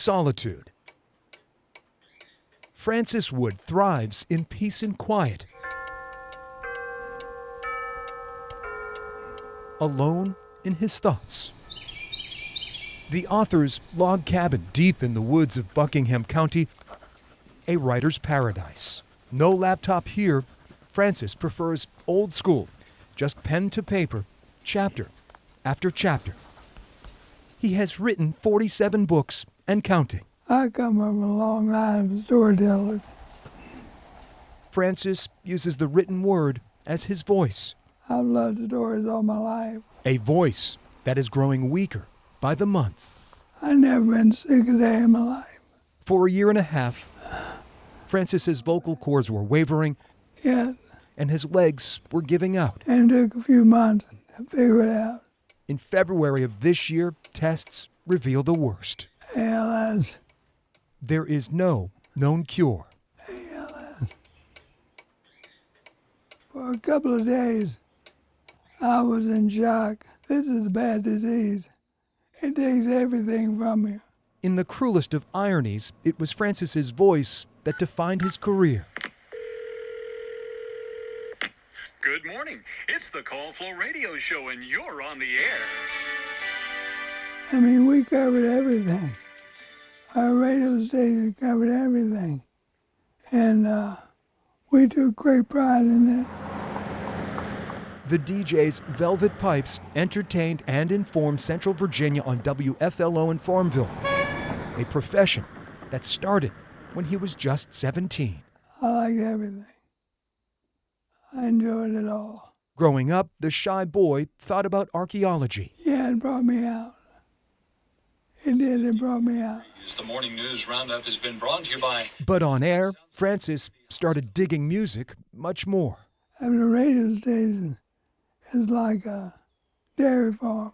solitude. Francis Wood thrives in peace and quiet. Alone in his thoughts. The author's log cabin deep in the woods of Buckingham County, a writer's paradise. No laptop here. Francis prefers old school, just pen to paper, chapter after chapter. He has written 47 books and counting. I come from a long line of storytellers. Francis uses the written word as his voice. I've loved stories all my life. A voice that is growing weaker by the month. I've never been sick a day in my life. For a year and a half, Francis's vocal cords were wavering, Yes, and his legs were giving out. and it took a few months to figure it out. In February of this year, tests reveal the worst. ALS, There is no known cure. ALS. For a couple of days, I was in shock. This is a bad disease. It takes everything from you. In the cruelest of ironies, it was Francis's voice that defined his career. Good morning. It's the Call Flow Radio Show, and you're on the air. I mean, we covered everything. Our radio station covered everything. And we took great pride in that. The DJ's Velvet Pipes entertained and informed Central Virginia on WFLO in Farmville, a profession that started when he was just 17. I liked everything. I enjoyed it all. Growing up, the shy boy thought about archaeology. Yeah, it brought me out. It did, it brought me out. The Morning News Roundup has been brought to you by... But on air, Francis started digging music much more. Having a radio station is like a dairy farm.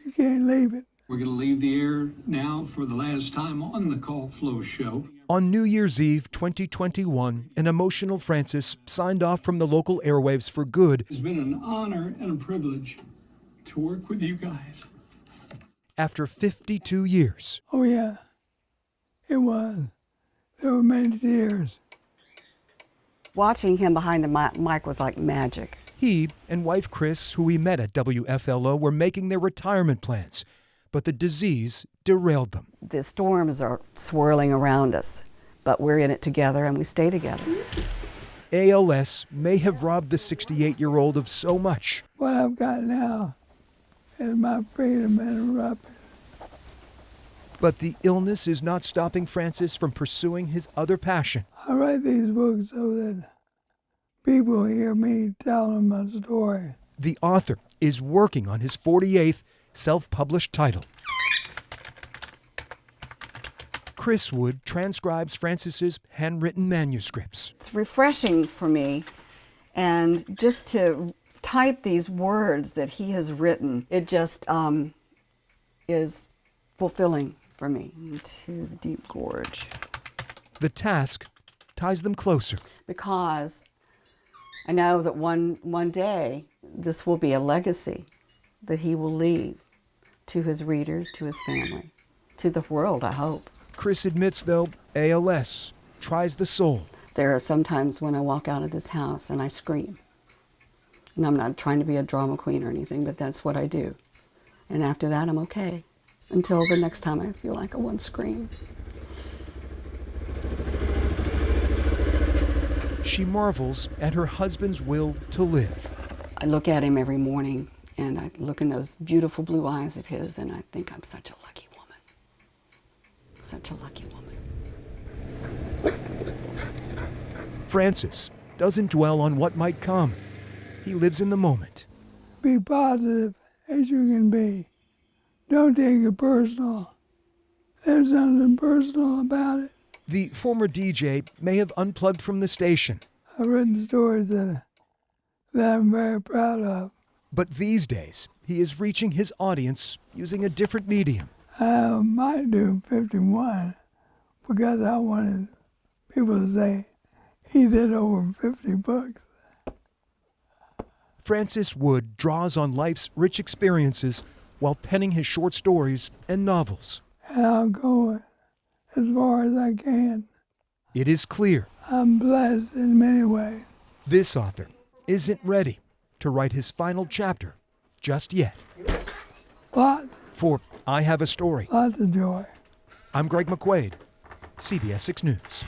You can't leave it. We're going to leave the air now for the last time on the Call Flow Show. On New Year's Eve 2021, an emotional Francis signed off from the local airwaves for good. It's been an honor and a privilege to work with you guys. After 52 years. Oh, yeah, it was. There were many tears. Watching him behind the mic was like magic. He and wife Chris, who he met at WFLO, were making their retirement plans, but the disease derailed them. The storms are swirling around us, but we're in it together and we stay together. ALS may have robbed the 68-year-old of so much. What I've got now is my freedom interrupted. But the illness is not stopping Francis from pursuing his other passion. I write these books so that people hear me tell them my story. The author is working on his 48th self-published title. Chris Wood transcribes Francis's handwritten manuscripts. It's refreshing for me, and just to type these words that he has written, it just is fulfilling for me. Into the deep gorge. The task ties them closer. Because I know that one day this will be a legacy that he will leave to his readers, to his family, to the world, I hope. Chris admits, though, ALS tries the soul. There are some times when I walk out of this house and I scream. And I'm not trying to be a drama queen or anything, but that's what I do. And after that, I'm okay. Until the next time I feel like I want to scream. She marvels at her husband's will to live. I look at him every morning, and I look in those beautiful blue eyes of his, and I think I'm such a lucky woman. Such a lucky woman. Francis doesn't dwell on what might come. He lives in the moment. Be positive as you can be. Don't take it personal. There's nothing personal about it. The former DJ may have unplugged from the station. I've written stories that I'm very proud of. But these days, he is reaching his audience using a different medium. I might do 51 because I wanted people to say he did over 50 books. Francis Wood draws on life's rich experiences while penning his short stories and novels. And I'll go as far as I can. It is clear I'm blessed in many ways. this author isn't ready to write his final chapter just yet. For I Have a Story, Lots of joy. I'm Greg McQuaid, CBS 6 News.